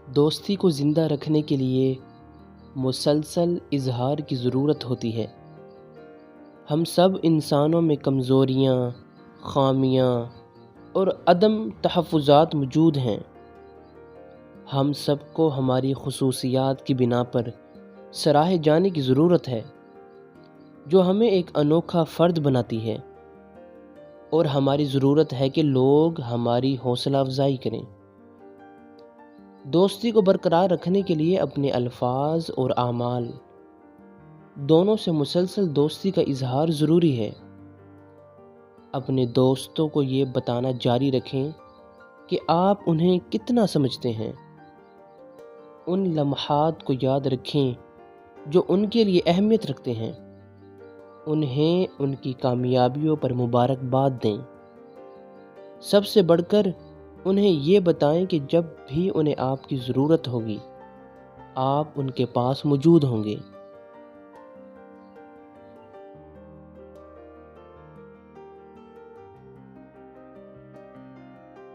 دوستی کو زندہ رکھنے کے لیے مسلسل اظہار کی ضرورت ہوتی ہے۔ ہم سب انسانوں میں کمزوریاں، خامیاں اور عدم تحفظات موجود ہیں۔ ہم سب کو ہماری خصوصیات کی بنا پر سراہے جانے کی ضرورت ہے، جو ہمیں ایک انوکھا فرد بناتی ہے، اور ہماری ضرورت ہے کہ لوگ ہماری حوصلہ افزائی کریں۔ دوستی کو برقرار رکھنے کے لیے اپنے الفاظ اور اعمال دونوں سے مسلسل دوستی کا اظہار ضروری ہے۔ اپنے دوستوں کو یہ بتانا جاری رکھیں کہ آپ انہیں کتنا سمجھتے ہیں۔ ان لمحات کو یاد رکھیں جو ان کے لیے اہمیت رکھتے ہیں۔ انہیں ان کی کامیابیوں پر مبارکباد دیں۔ سب سے بڑھ کر انہیں یہ بتائیں کہ جب بھی انہیں آپ کی ضرورت ہوگی، آپ ان کے پاس موجود ہوں گے۔